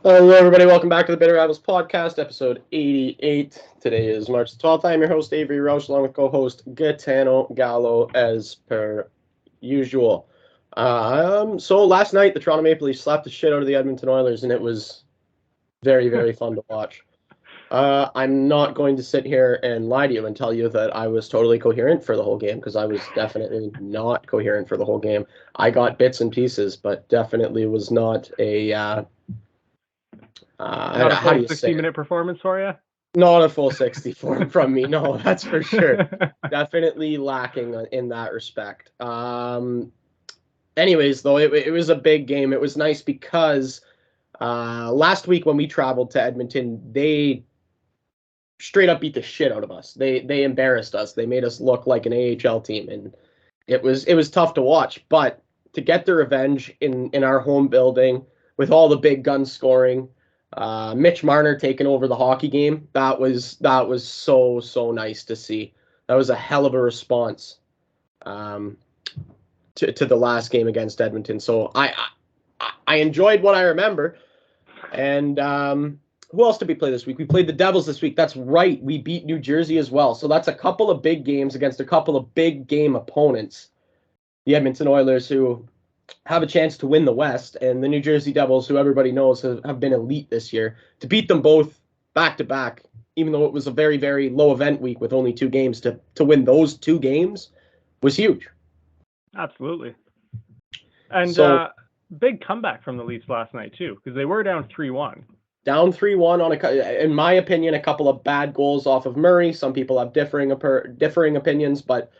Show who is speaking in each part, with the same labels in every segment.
Speaker 1: Hello, everybody. Welcome back to the Bitter Rivals Podcast, episode 88. Today is March the 12th. I am your host, Avery Roush, along with co-host Gitano Gallo, as per usual. So last night, the Toronto Maple Leafs slapped the shit out of the Edmonton Oilers, and it was very, very fun to watch. I'm not going to sit here and lie to you and tell you that I was totally coherent for the whole game, because I was definitely not coherent for the whole game. I got bits and pieces, but definitely was not a...
Speaker 2: Not a full 60-minute performance for you?
Speaker 1: Not a full 60 from me. No, that's for sure. Definitely lacking in that respect. Anyways, though, it was a big game. It was nice because last week when we traveled to Edmonton, they straight up beat the shit out of us. They embarrassed us. They made us look like an AHL team, and it was tough to watch. But to get the revenge in our home building with all the big guns scoring, Mitch Marner taking over the hockey game, that was so nice to see. That was a hell of a response to the last game against Edmonton. So I enjoyed what I remember. And who else did we play this week? We played the Devils this week. That's right. We beat New Jersey as well. So that's a couple of big games against a couple of big game opponents. The Edmonton Oilers, who have a chance to win the West, and the New Jersey Devils, who everybody knows have been elite this year. To beat them both back-to-back, even though it was a very, very low event week with only 2 games, to win those 2 games was huge.
Speaker 2: Absolutely. And big comeback from the Leafs last night, too, because they were down 3-1.
Speaker 1: Down 3-1 on, in my opinion, a couple of bad goals off of Murray. Some people have differing opinions, but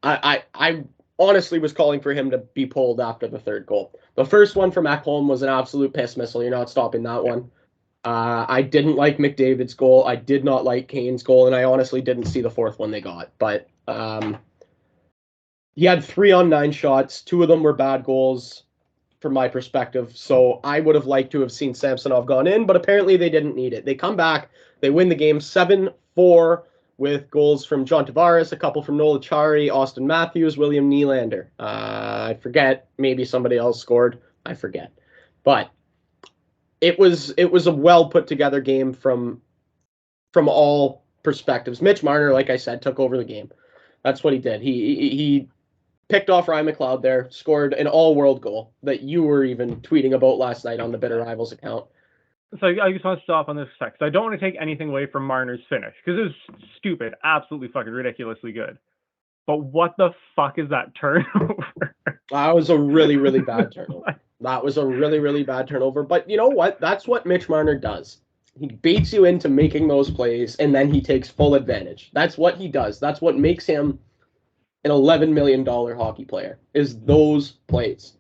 Speaker 1: I honestly was calling for him to be pulled after the third goal. The first one from Ekholm was an absolute piss missile. You're not stopping that one. I didn't like McDavid's goal. I did not like Kane's goal, and I honestly didn't see the fourth one they got. But he had 3 on 9 shots. 2 of them were bad goals from my perspective. So I would have liked to have seen Samsonov gone in, but apparently they didn't need it. They come back. They win the game 7-4. With goals from John Tavares, a couple from Noel Acciari, Austin Matthews, William Nylander. I forget. Maybe somebody else scored. I forget. But it was a well put together game from all perspectives. Mitch Marner, like I said, took over the game. That's what he did. He picked off Ryan McLeod there, scored an all-world goal that you were even tweeting about last night on the Bitter Rivals account.
Speaker 2: So I just want to stop on this sec, because I don't want to take anything away from Marner's finish, because it was stupid, absolutely fucking ridiculously good. But what the fuck is that turnover?
Speaker 1: That was a really, really bad turnover. That was a really, really bad turnover. But you know what? That's what Mitch Marner does. He baits you into making those plays, and then he takes full advantage. That's what he does. That's what makes him an $11 million hockey player, is those plays.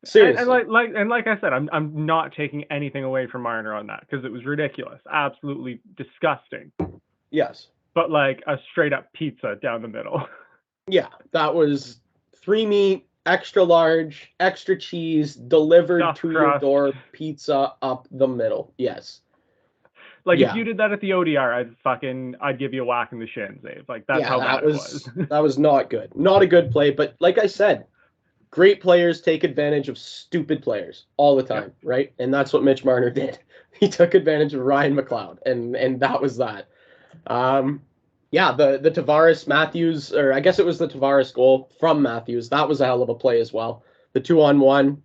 Speaker 1: Seriously.
Speaker 2: And like I said, I'm not taking anything away from Marner on that, because it was ridiculous, absolutely disgusting.
Speaker 1: Yes.
Speaker 2: But like a straight up pizza down the middle.
Speaker 1: Yeah, that was 3 meat, extra large, extra cheese, delivered
Speaker 2: Stuffed
Speaker 1: to
Speaker 2: crust.
Speaker 1: your door, pizza up the middle. Yes.
Speaker 2: Like,
Speaker 1: Yeah.
Speaker 2: if you did that at the ODR, I'd give you a whack in the shins, Dave. Like, that's how bad it was.
Speaker 1: That was not good. Not a good play, but like I said, great players take advantage of stupid players all the time, right? And that's what Mitch Marner did. He took advantage of Ryan McLeod, and that was that. Yeah, the Tavares Matthews, or I guess it was the Tavares goal from Matthews. That was a hell of a play as well. The 2-on-1.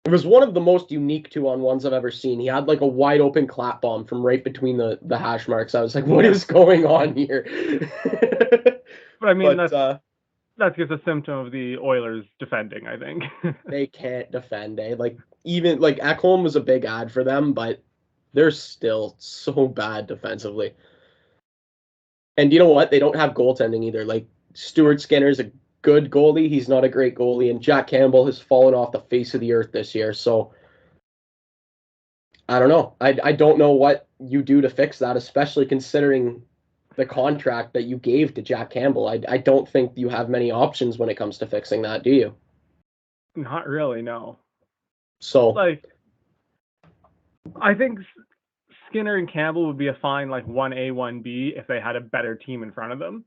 Speaker 1: It was one of the most unique 2-on-1s I've ever seen. He had like a wide open clap bomb from right between the hash marks. I was like, what is going on here?
Speaker 2: But I mean, that's just a symptom of the Oilers defending, I think.
Speaker 1: They can't defend, eh? Like, even like Ekholm was a big ad for them, but they're still so bad defensively. And you know what? They don't have goaltending either. Like, Stuart Skinner's a good goalie. He's not a great goalie. And Jack Campbell has fallen off the face of the earth this year. So, I don't know. I don't know what you do to fix that, especially considering the contract that you gave to Jack Campbell. I don't think you have many options when it comes to fixing that, do you?
Speaker 2: Not really, no.
Speaker 1: So,
Speaker 2: like, I think Skinner and Campbell would be a fine, like, 1A, 1B if they had a better team in front of them.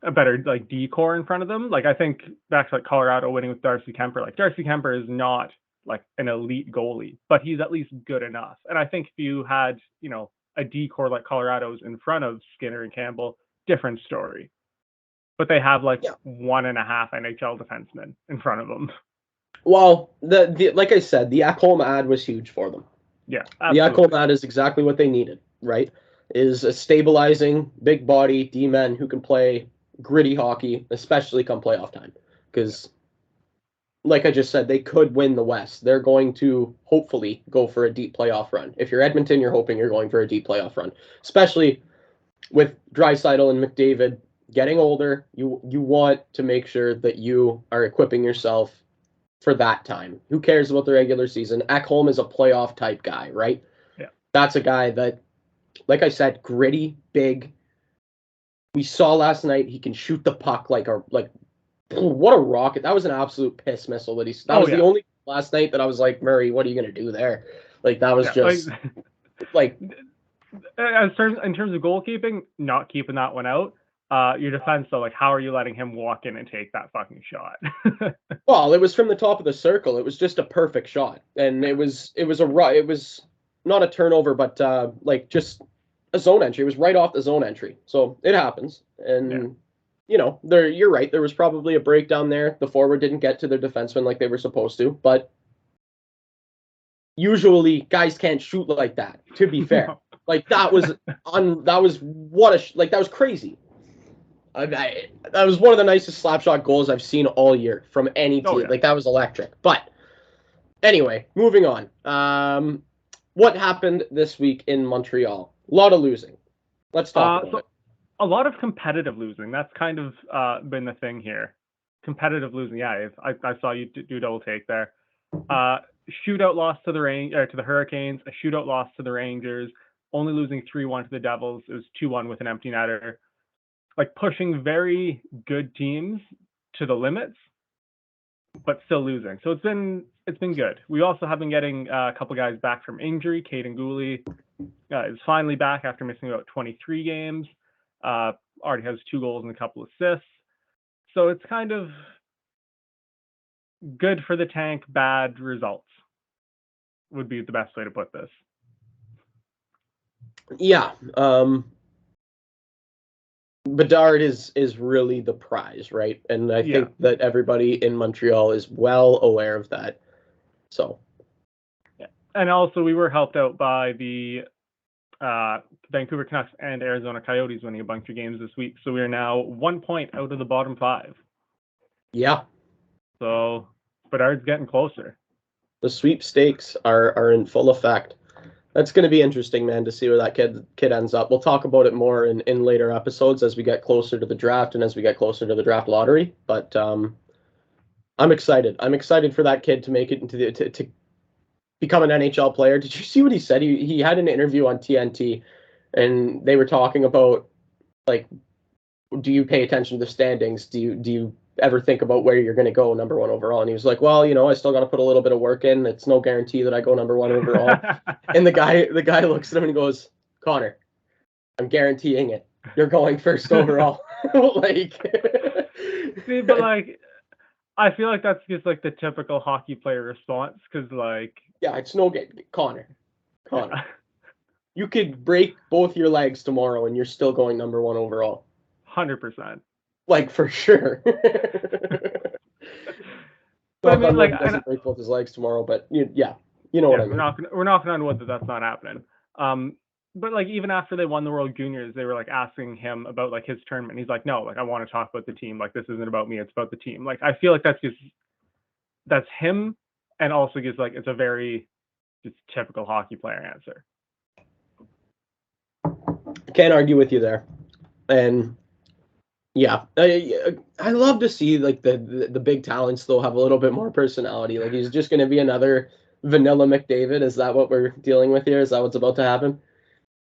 Speaker 2: A better, like, D core in front of them. Like, I think back to, like, Colorado winning with Darcy Kemper. Like, Darcy Kemper is not, like an elite goalie, but he's at least good enough. And I think if you had, a D-core like Colorado's in front of Skinner and Campbell, different story. But they have like 1.5 NHL defensemen in front of them.
Speaker 1: Well, the like I said, the Ekholm ad was huge for them.
Speaker 2: Yeah,
Speaker 1: absolutely. The Ekholm ad is exactly what they needed, right? Is a stabilizing, big body D-men who can play gritty hockey, especially come playoff time. Because, like I just said, they could win the West. They're going to hopefully go for a deep playoff run. If you're Edmonton, you're hoping you're going for a deep playoff run, especially with Draisaitl and McDavid getting older. You want to make sure that you are equipping yourself for that time. Who cares about the regular season? Ekholm is a playoff type guy, right?
Speaker 2: Yeah.
Speaker 1: That's a guy that, like I said, gritty, big. We saw last night he can shoot the puck like what a rocket. That was an absolute piss missile that that was the only last night that I was like, Murray, what are you going to do there? Like, that was just like
Speaker 2: in terms of goalkeeping, not keeping that one out. Your defense, though, like, how are you letting him walk in and take that fucking shot?
Speaker 1: Well, it was from the top of the circle. It was just a perfect shot, and it was not a turnover, but like just a zone entry. It was right off the zone entry, so it happens. And you're right. There was probably a breakdown there. The forward didn't get to their defenseman like they were supposed to, but usually guys can't shoot like that. To be fair, like that was crazy. That was one of the nicest slapshot goals I've seen all year from any team. Like, that was electric. But anyway, moving on. What happened this week in Montreal? A lot of losing. Let's talk about it.
Speaker 2: A lot of competitive losing. That's kind of been the thing here. Competitive losing. Yeah, I saw you do double take there. Shootout loss to the Hurricanes. A shootout loss to the Rangers. Only losing 3-1 to the Devils. It was 2-1 with an empty netter. Like, pushing very good teams to the limits, but still losing. So it's been good. We also have been getting a couple guys back from injury. Caden Gooley is finally back after missing about 23 games. Already has 2 goals and a couple assists. So it's kind of good for the tank, bad results would be the best way to put this.
Speaker 1: Yeah. Bedard is really the prize, right? And I think that everybody in Montreal is well aware of that. So,
Speaker 2: yeah. And also, we were helped out by the Vancouver Canucks and Arizona Coyotes winning a bunch of games this week. So we are now 1 point out of the bottom 5.
Speaker 1: Yeah.
Speaker 2: So Bedard's getting closer.
Speaker 1: The sweepstakes are in full effect. That's going to be interesting, man, to see where that kid ends up. We'll talk about it more in later episodes as we get closer to the draft and as we get closer to the draft lottery. But I'm excited. I'm excited for that kid to make it into to become an NHL player. Did you see what he said? He had an interview on TNT, and they were talking about, like, do you pay attention to the standings? Do you ever think about where you're going to go number 1 overall? And he was like, well, I still got to put a little bit of work in. It's no guarantee that I go number 1 overall. And the guy looks at him and goes, Connor, I'm guaranteeing it. You're going first overall. Like,
Speaker 2: see, but like, I feel like that's just like the typical hockey player response. Cause like,
Speaker 1: yeah, it's no good. Connor, you could break both your legs tomorrow and you're still going number 1 overall.
Speaker 2: 100%.
Speaker 1: Like, for sure.
Speaker 2: But I mean, like,
Speaker 1: he doesn't break both his legs tomorrow, but you know what I mean.
Speaker 2: We're knocking on wood that's not happening. But like, even after they won the World Juniors, they were like asking him about like his tournament. He's like, no, like, I want to talk about the team. Like, this isn't about me. It's about the team. Like, I feel like that's him, and also just like, it's a very just typical hockey player answer.
Speaker 1: Can't argue with you there, and. Yeah, I love to see like the big talents though have a little bit more personality. Like, he's just going to be another vanilla McDavid. Is that what we're dealing with here? Is that what's about to happen?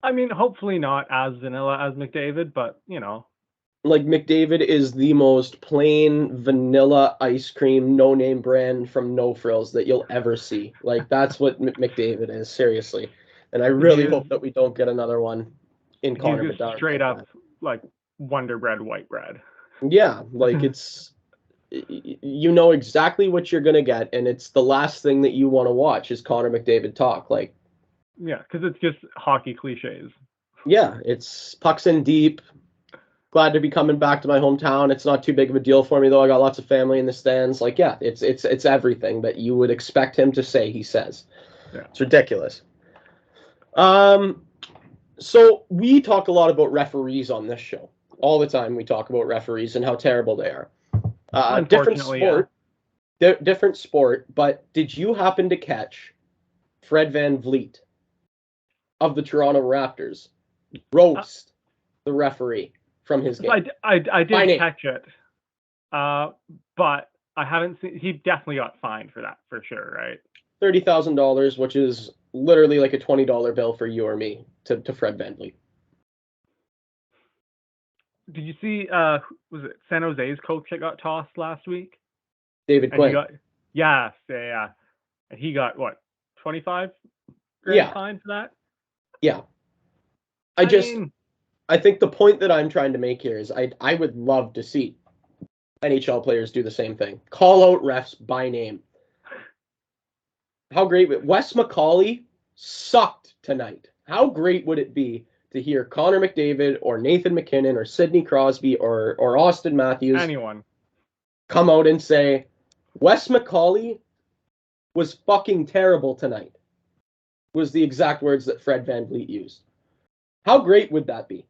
Speaker 2: I mean, hopefully not as vanilla as McDavid, but
Speaker 1: like, McDavid is the most plain vanilla ice cream, no name brand from No Frills that you'll ever see. Like, that's what McDavid is, seriously. And I really hope that we don't get another one in Connor Bedard.
Speaker 2: Straight up, like, Wonder Bread, white bread.
Speaker 1: Yeah, like, it's you know exactly what you're going to get, and it's the last thing that you want to watch is Connor McDavid talk. Like,
Speaker 2: yeah, because it's just hockey cliches.
Speaker 1: yeah, it's pucks in deep. Glad to be coming back to my hometown. It's not too big of a deal for me, though. I got lots of family in the stands. Like, yeah, it's everything that you would expect him to say, he says.
Speaker 2: Yeah.
Speaker 1: It's ridiculous. So we talk a lot about referees on this show. All the time we talk about referees and how terrible they are. Different sport, different sport, but did you happen to catch Fred VanVleet of the Toronto Raptors roast the referee from his game?
Speaker 2: I did catch it, but I haven't seen. He definitely got fined for that, for sure, right?
Speaker 1: $30,000, which is literally like a $20 bill for you or me to Fred VanVleet.
Speaker 2: Did you see? Was it San Jose's coach that got tossed last week?
Speaker 1: David Quinn.
Speaker 2: Yeah. And he got what, 25 grand fine for that?
Speaker 1: Yeah. I think the point that I'm trying to make here is I would love to see NHL players do the same thing. Call out refs by name. How great Wes McCauley sucked tonight. How great would it be to hear Connor McDavid or Nathan McKinnon or Sidney Crosby or Auston Matthews,
Speaker 2: anyone,
Speaker 1: come out and say, Wes McCauley was fucking terrible tonight, was the exact words that Fred VanVleet used. How great would that be?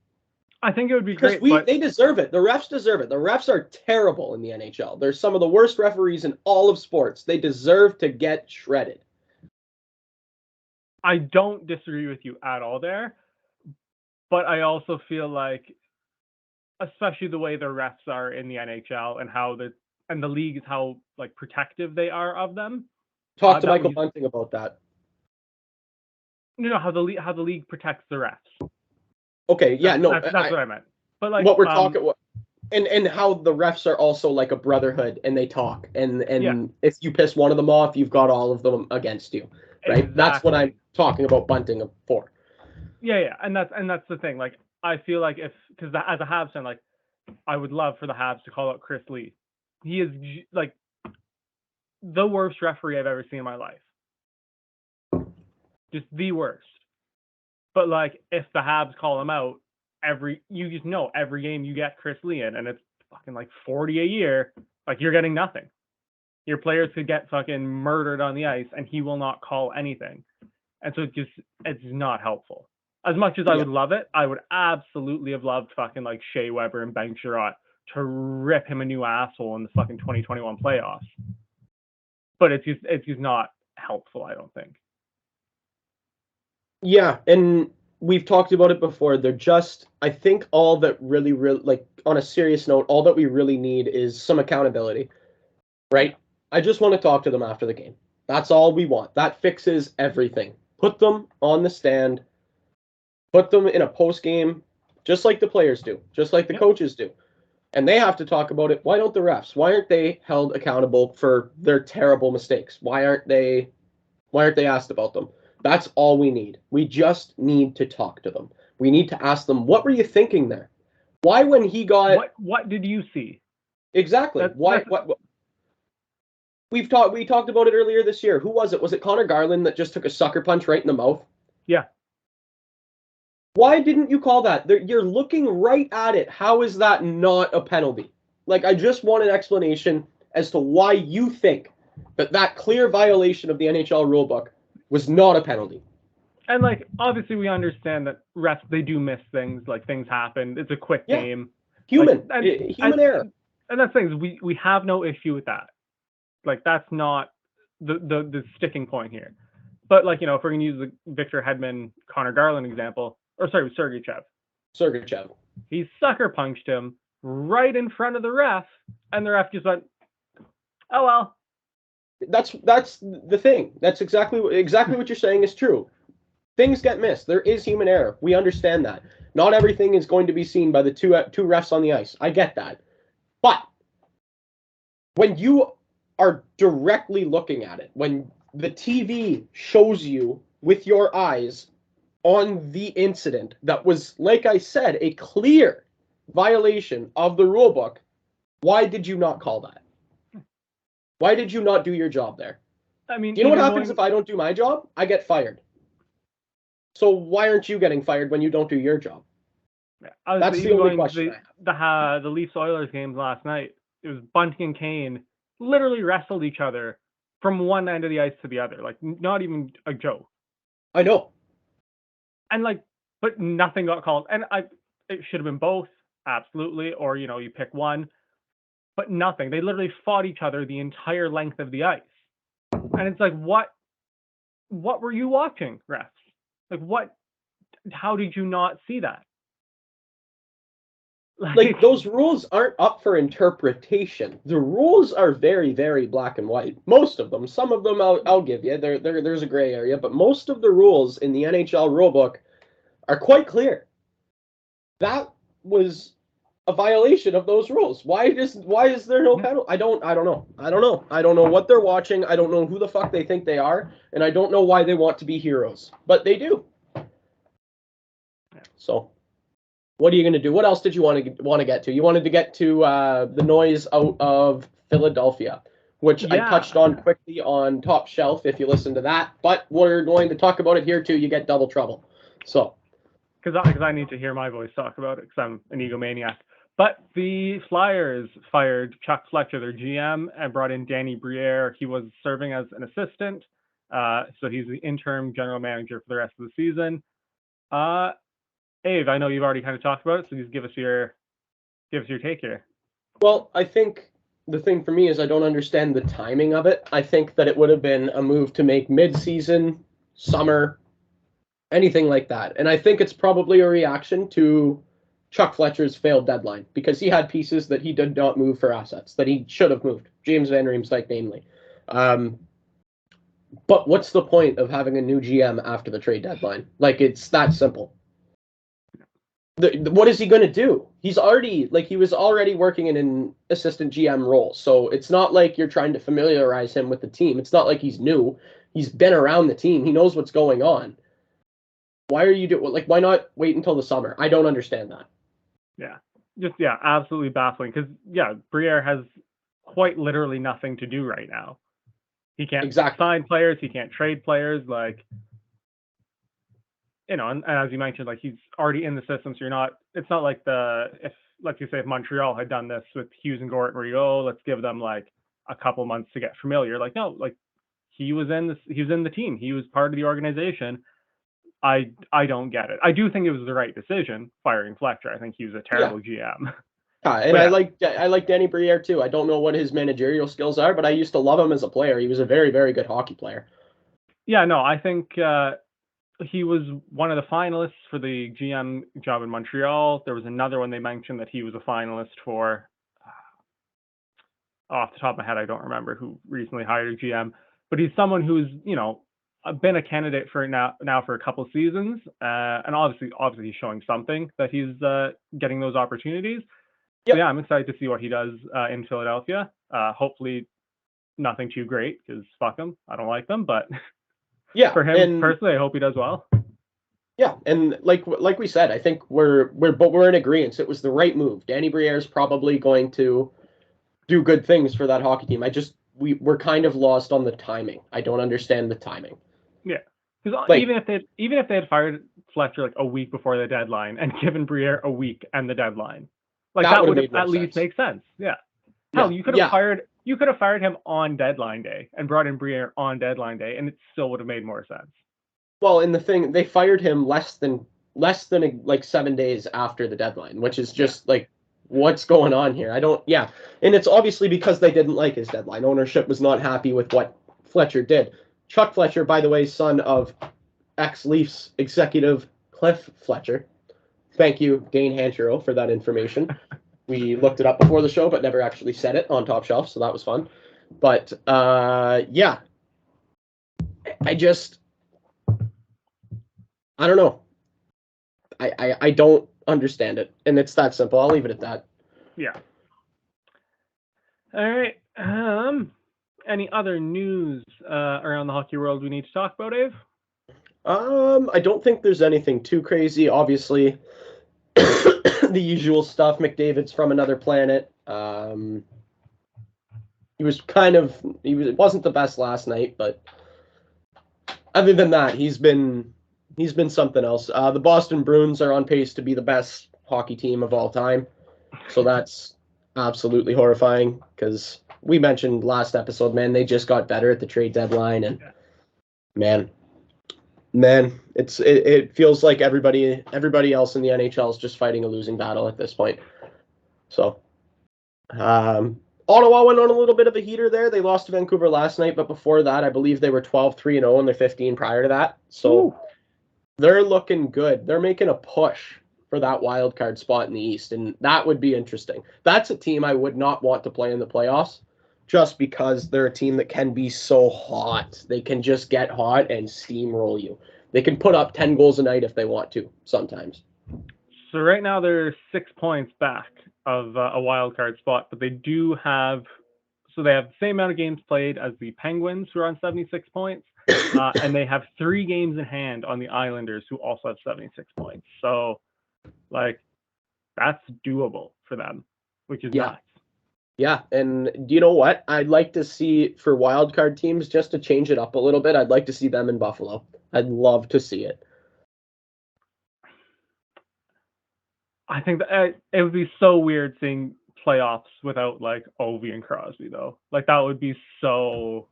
Speaker 2: I think it would be great.
Speaker 1: They deserve it. The refs deserve it. The refs are terrible in the NHL. They're some of the worst referees in all of sports. They deserve to get shredded.
Speaker 2: I don't disagree with you at all there. But I also feel like, especially the way the refs are in the NHL and how the league is, how like protective they are of them.
Speaker 1: Talk to Michael Bunting about that.
Speaker 2: No, how the league protects the refs.
Speaker 1: Okay, yeah,
Speaker 2: that's what I meant. But like
Speaker 1: what we're talking, and how the refs are also like a brotherhood, and they talk, and if you piss one of them off, you've got all of them against you, right? Exactly. That's what I'm talking about Bunting for.
Speaker 2: Yeah, and that's the thing. Like, I feel like because as a Habs fan, like, I would love for the Habs to call out Chris Lee. He is like the worst referee I've ever seen in my life. Just the worst. But like, if the Habs call him out, you just know every game you get Chris Lee in, and it's fucking like 40 a year, like you're getting nothing. Your players could get fucking murdered on the ice, and he will not call anything. And so it's not helpful. As much as I would love it, I would absolutely have loved fucking like Shea Weber and Ben Sherratt to rip him a new asshole in the fucking 2021 playoffs. But it's just not helpful, I don't think.
Speaker 1: Yeah, and we've talked about it before. They're just, I think all that really, like, on a serious note, all that we really need is some accountability, right? I just want to talk to them after the game. That's all we want. That fixes everything. Put them on the stand. Put them in a post-game, just like the players do, just like the coaches do. And they have to talk about it. Why don't the refs? Why aren't they held accountable for their terrible mistakes? Why aren't they asked about them? That's all we need. We just need to talk to them. We need to ask them, what were you thinking there? Why, when he got...
Speaker 2: What did you see?
Speaker 1: Exactly. What? We talked about it earlier this year. Who was it? Was it Connor Garland that just took a sucker punch right in the mouth?
Speaker 2: Yeah.
Speaker 1: Why didn't you call that? You're looking right at it. How is that not a penalty? Like, I just want an explanation as to why you think that clear violation of the NHL rulebook was not a penalty.
Speaker 2: And like, obviously we understand that refs, they do miss things, like things happen. It's a quick game.
Speaker 1: Human error.
Speaker 2: And that's things, we have no issue with that. Like, that's not the sticking point here. But like, if we're going to use the Victor Hedman, Connor Garland example, Sergachev. He sucker punched him right in front of the ref, and the ref just went, oh well.
Speaker 1: That's the thing. That's exactly what you're saying is true. Things get missed. There is human error. We understand that. Not everything is going to be seen by the two refs on the ice. I get that. But when you are directly looking at it, when the TV shows you with your eyes on the incident that was, like I said, a clear violation of the rule book, why did you not call that? Why did you not do your job there?
Speaker 2: I mean,
Speaker 1: Do you know what happens if I don't do my job? I get fired. So why aren't you getting fired when you don't do your job? That's the only question I have.
Speaker 2: The Leafs Oilers games last night, it was Bunting and Kane literally wrestled each other from one end of the ice to the other, like not even a joke.
Speaker 1: I know.
Speaker 2: And but nothing got called. And it should have been both, absolutely, or you pick one, but nothing. They literally fought each other the entire length of the ice. And it's like, what were you watching, refs? How did you not see that?
Speaker 1: Like, those rules aren't up for interpretation. The rules are very, very black and white. Most of them. Some of them I'll give you. There's a gray area, but most of the rules in the NHL rulebook are quite clear. That was a violation of those rules. Why is there no penalty? I don't know. I don't know what they're watching. I don't know who the fuck they think they are, and I don't know why they want to be heroes. But they do. So what are you going to do? What else did you want to get to? You wanted to get to the noise out of Philadelphia, which I touched on quickly on Top Shelf if you listen to that. But we're going to talk about it here too. You get double trouble. So,
Speaker 2: because I need to hear my voice talk about it because I'm an egomaniac. But the Flyers fired Chuck Fletcher, their GM, and brought in Daniel Briere. He was serving as an assistant, so he's the interim general manager for the rest of the season. Ave, I know you've already kind of talked about it, so just give us your take here.
Speaker 1: Well, I think the thing for me is I don't understand the timing of it. I think that it would have been a move to make mid-season, summer, anything like that. And I think it's probably a reaction to Chuck Fletcher's failed deadline because he had pieces that he did not move for assets that he should have moved. James Van Riemsdyk, namely. But what's the point of having a new GM after the trade deadline? Like, it's that simple. What is he going to do? He was already working in an assistant GM role. So it's not like you're trying to familiarize him with the team. It's not like he's new. He's been around the team. He knows what's going on. Why are you why not wait until the summer? I don't understand that.
Speaker 2: Yeah. Absolutely baffling. Because Briere has quite literally nothing to do right now. He can't sign players. He can't trade players. And as you mentioned, he's already in the system, so it's not like if Montreal had done this with Hughes and Gort, where let's give them a couple months to get familiar. He was in the team. He was part of the organization. I don't get it. I do think it was the right decision firing Fletcher. I think he was a terrible GM.
Speaker 1: And I like Danny Briere too. I don't know what his managerial skills are, but I used to love him as a player. He was a very, very good hockey player. Yeah, no, I think he was one of the finalists for the GM job in Montreal. There was another one they mentioned that he was a finalist for. Off the top of my head, I don't remember who recently hired a GM, but he's someone who's been a candidate for now for a couple seasons, and obviously he's showing something that he's getting those opportunities. Yep. So I'm excited to see what he does in Philadelphia. Hopefully, nothing too great because fuck him, I don't like them, but. Yeah, for him personally, I hope he does well. Yeah, and like we said, I think we're in agreement. It was the right move. Danny Briere is probably going to do good things for that hockey team. We're kind of lost on the timing. I don't understand the timing. Yeah, because even if they had fired Fletcher a week before the deadline and given Briere a week and the deadline, that would at least make sense. Yeah. Hell, you could have fired him on deadline day and brought in Briere on deadline day, and it still would have made more sense. Well, and the thing, they fired him less than 7 days after the deadline, which is just what's going on here? And it's obviously because they didn't like his deadline. Ownership was not happy with what Fletcher did. Chuck Fletcher, by the way, son of ex-Leafs executive Cliff Fletcher. Thank you, Dane Hanchero, for that information. We looked it up before the show, but never actually said it on Top Shelf, so that was fun. But, I don't know. I don't understand it, and it's that simple. I'll leave it at that. Yeah. All right. Any other news around the hockey world we need to talk about, Ave? I don't think there's anything too crazy. Obviously, the usual stuff. McDavid's from another planet. You wasn't the best last night, but other than that, he's been something else. The Boston Bruins are on pace to be the best hockey team of all time, so that's absolutely horrifying because we mentioned last episode, man, they just got better at the trade deadline, and man, it feels like everybody else in the NHL is just fighting a losing battle at this point. So, Ottawa went on a little bit of a heater there. They lost to Vancouver last night, but before that, I believe they were 12-3-0 in their 15 prior to that. So they're looking good. They're making a push for that wild card spot in the East, and that would be interesting. That's a team I would not want to play in the playoffs just because they're a team that can be so hot. They can just get hot and steamroll you. They can put up 10 goals a night if they want to sometimes.
Speaker 2: So right now they're 6 points back of a wild card spot, but they do have, so they have the same amount of games played as the Penguins, who are on 76 points, and they have 3 games in hand on the Islanders, who also have 76 points. So, like, that's doable for them, which is nuts.
Speaker 1: Yeah, and do you know what? I'd like to see, for wild card teams, just to change it up a little bit, I'd like to see them in Buffalo. I'd love to see it.
Speaker 2: I think that it would be so weird seeing playoffs without, like, Ovi and Crosby, though. Like, that would be so...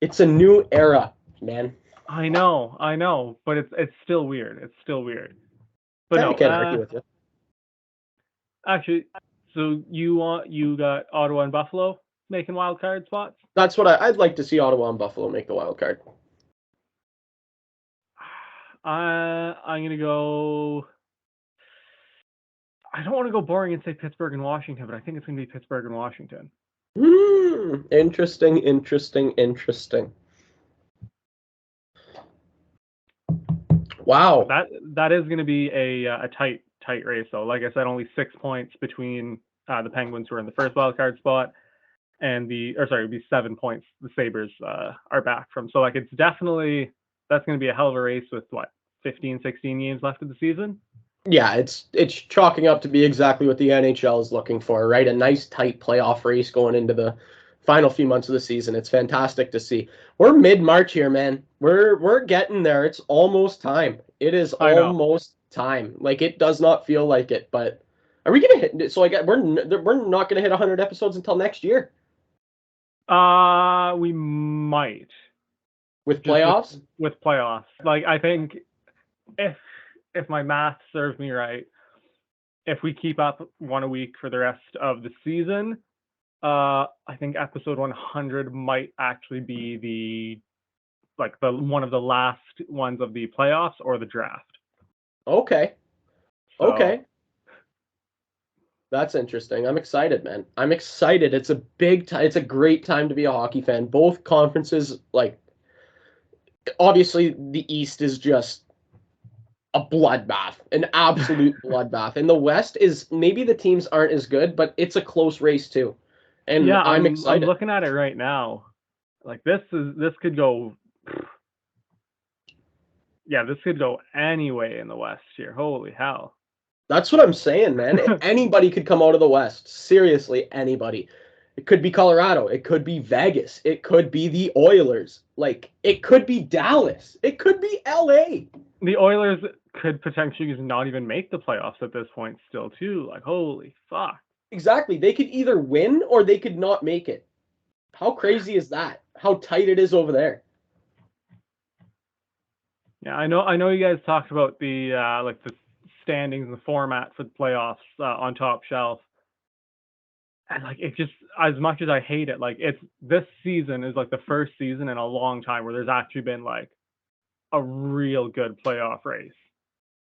Speaker 1: It's a new era, man.
Speaker 2: I know, but it's still weird. It's still weird. But
Speaker 1: I
Speaker 2: no,
Speaker 1: can't argue with you.
Speaker 2: Actually, so you got Ottawa and Buffalo making wild card spots?
Speaker 1: That's what I'd like to see. Ottawa and Buffalo make the wild card.
Speaker 2: I'm gonna go. I don't want to go boring and say Pittsburgh and Washington, but I think it's gonna be Pittsburgh and Washington.
Speaker 1: Interesting. Wow.
Speaker 2: That is gonna be a tight race though. Like I said, only 6 points between the Penguins, who are in the first wild card spot, and it'd be 7 points the Sabres are back from. So, like, it's definitely, that's going to be a hell of a race with 15, 16 games left of the season.
Speaker 1: Yeah, it's chalking up to be exactly what the NHL is looking for, right? A nice tight playoff race going into the final few months of the season. It's fantastic to see. We're mid-March here, man. We're getting there. It's almost time. It is almost time. Like, it does not feel like it, but are we gonna hit? So we're not gonna hit 100 episodes until next year.
Speaker 2: We might
Speaker 1: with playoffs.
Speaker 2: With playoffs, like, I think if my math serves me right, if we keep up one a week for the rest of the season, I think episode 100 might actually be the one of the last ones of the playoffs or the draft.
Speaker 1: Okay.
Speaker 2: So,
Speaker 1: okay. That's interesting. I'm excited, man. I'm excited. It's a big time. It's a great time to be a hockey fan. Both conferences, like, obviously the East is just a bloodbath, an absolute bloodbath. And the West is, maybe the teams aren't as good, but it's a close race too. And yeah, I'm excited.
Speaker 2: I'm looking at it right now. Like, this could go. Yeah, this could go anyway in the West here. Holy hell.
Speaker 1: That's what I'm saying, man. Anybody could come out of the West. Seriously, anybody. It could be Colorado. It could be Vegas. It could be the Oilers. Like, it could be Dallas. It could be LA.
Speaker 2: The Oilers could potentially not even make the playoffs at this point still, too. Like, holy fuck.
Speaker 1: Exactly. They could either win or they could not make it. How crazy is that? How tight it is over there.
Speaker 2: Yeah, I know you guys talked about the the standings and the format for the playoffs on Top Shelf. And, like, it just, as much as I hate it, like, this season is like the first season in a long time where there's actually been, like, a real good playoff race.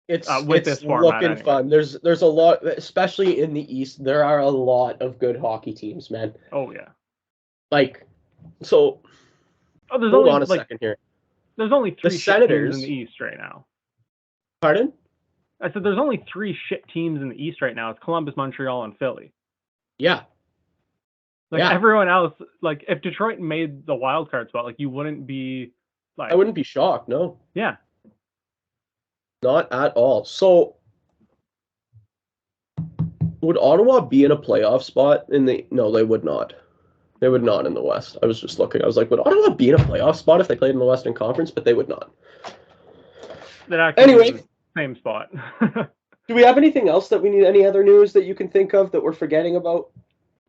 Speaker 1: It's this format looking anyway. Fun. There's a lot, especially in the East. There are a lot of good hockey teams, man.
Speaker 2: Oh yeah.
Speaker 1: Like, so.
Speaker 2: Oh, there's
Speaker 1: hold
Speaker 2: only
Speaker 1: on a second here.
Speaker 2: There's only 3 shit teams in the East right now.
Speaker 1: Pardon?
Speaker 2: I said there's only 3 shit teams in the East right now. It's Columbus, Montreal, and Philly.
Speaker 1: Yeah.
Speaker 2: Like, everyone else, like, if Detroit made the wild card spot, like, you wouldn't be, like...
Speaker 1: I wouldn't be shocked, no.
Speaker 2: Yeah.
Speaker 1: Not at all. So, would Ottawa be in a playoff spot? No, they would not. They would not in the West. I was just looking. I was like, would Ottawa be in a playoff spot if they played in the Western Conference? But they would not.
Speaker 2: They're actually
Speaker 1: Anyway,
Speaker 2: in the same spot.
Speaker 1: do we have anything else that we need? Any other news that you can think of that we're forgetting about?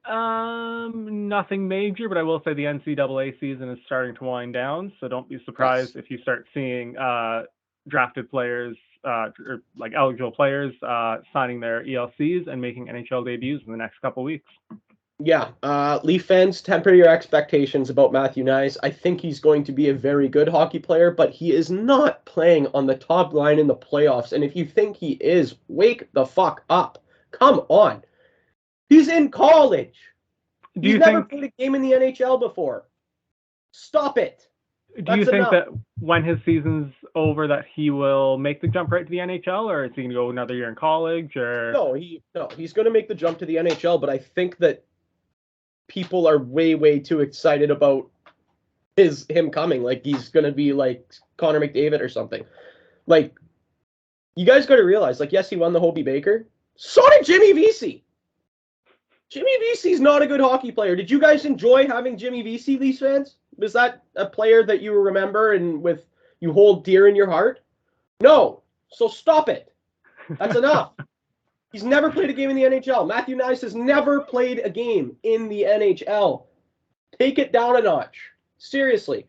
Speaker 2: Nothing major, but I will say the NCAA season is starting to wind down, so don't be surprised if you start seeing drafted players, or like eligible players, signing their ELCs and making NHL debuts in the next couple weeks.
Speaker 1: Yeah, Leaf fans, temper your expectations about Matthew Knies. I think he's going to be a very good hockey player, but he is not playing on the top line in the playoffs. And if you think he is, wake the fuck up. Come on. He's in college. He's never played a game in the NHL before. Stop it.
Speaker 2: Do you think that when his season's over that he will make the jump right to the NHL, or is he going to go another year in college? Or
Speaker 1: No, he's going to make the jump to the NHL, but I think that people are way too excited about him coming. Like he's going to be like Connor McDavid or something. Like, you guys got to realize, like, yes, he won the Hobey Baker. So did Jimmy Vesey. Jimmy Vesey's not a good hockey player. Did you guys enjoy having Jimmy Vesey, Leafs fans? Was that a player that you remember and you hold dear in your heart? No. So stop it. That's enough. He's never played a game in the NHL. Matthew Knies has never played a game in the NHL. Take it down a notch. Seriously.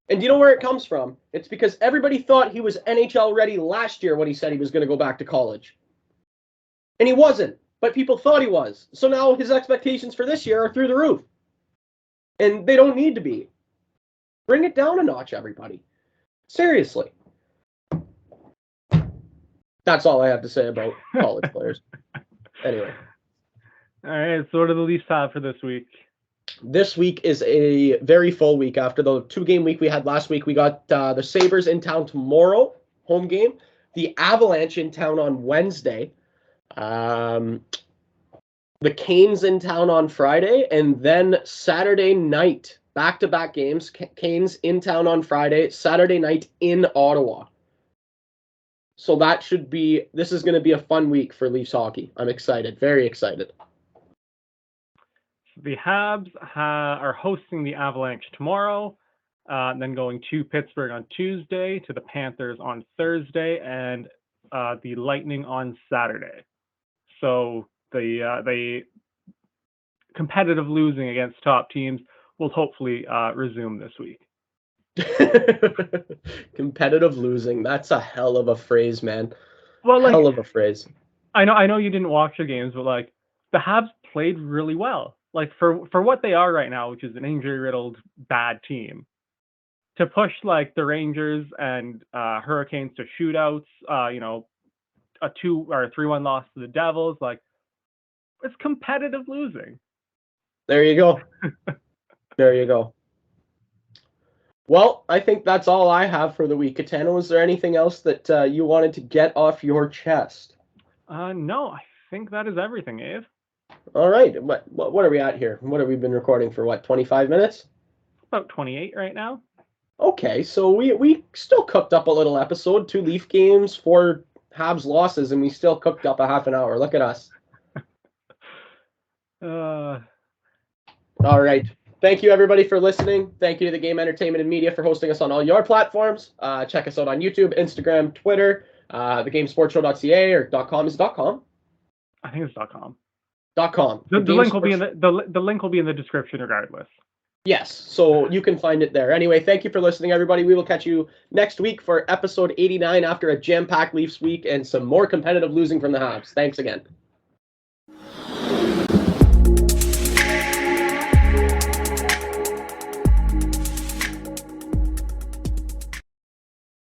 Speaker 1: And do you know where it comes from? It's because everybody thought he was NHL ready last year when he said he was going to go back to college. And he wasn't. But people thought he was. So now his expectations for this year are through the roof. And they don't need to be. Bring it down a notch, everybody. Seriously. That's all I have to say about college players. Anyway.
Speaker 2: All right, so what do the Leafs have for this week?
Speaker 1: This week is a very full week. After the 2-game week we had last week, we got the Sabres in town tomorrow, home game. The Avalanche in town on Wednesday. The Canes in town on Friday, and then Saturday night, back-to-back games. Canes in town on Friday, Saturday night in Ottawa. So this is going to be a fun week for Leafs hockey. I'm excited, very excited.
Speaker 2: The Habs are hosting the Avalanche tomorrow, then going to Pittsburgh on Tuesday, to the Panthers on Thursday, and the Lightning on Saturday. So the competitive losing against top teams will hopefully resume this week.
Speaker 1: Competitive losing. That's a hell of a phrase, man.
Speaker 2: Well,
Speaker 1: hell of a phrase.
Speaker 2: I know you didn't watch the games, but like the Habs played really well. Like for what they are right now, which is an injury-riddled bad team, to push like the Rangers and Hurricanes to shootouts, a 2 or a 3-1 loss to the Devils, like it's competitive losing.
Speaker 1: There you go. There you go. Well, I think that's all I have for the week. Gitano, is there anything else that you wanted to get off your chest?
Speaker 2: No, I think that is everything, Ave.
Speaker 1: All right. What are we at here? What have we been recording for, 25 minutes?
Speaker 2: About 28 right now.
Speaker 1: Okay, so we still cooked up a little episode. 2 Leaf games, 4 Habs losses, and we still cooked up a half an hour. Look at us. All right. Thank you, everybody, for listening. Thank you to the Game Entertainment and Media for hosting us on all your platforms. Check us out on YouTube, Instagram, Twitter, thegamesportshow.ca or .com. Is it .com?
Speaker 2: I think it's .com.
Speaker 1: .com.
Speaker 2: The link will be in the link will be in the description regardless.
Speaker 1: Yes, so you can find it there. Anyway, thank you for listening, everybody. We will catch you next week for episode 89 after a jam-packed Leafs week and some more competitive losing from the Habs. Thanks again.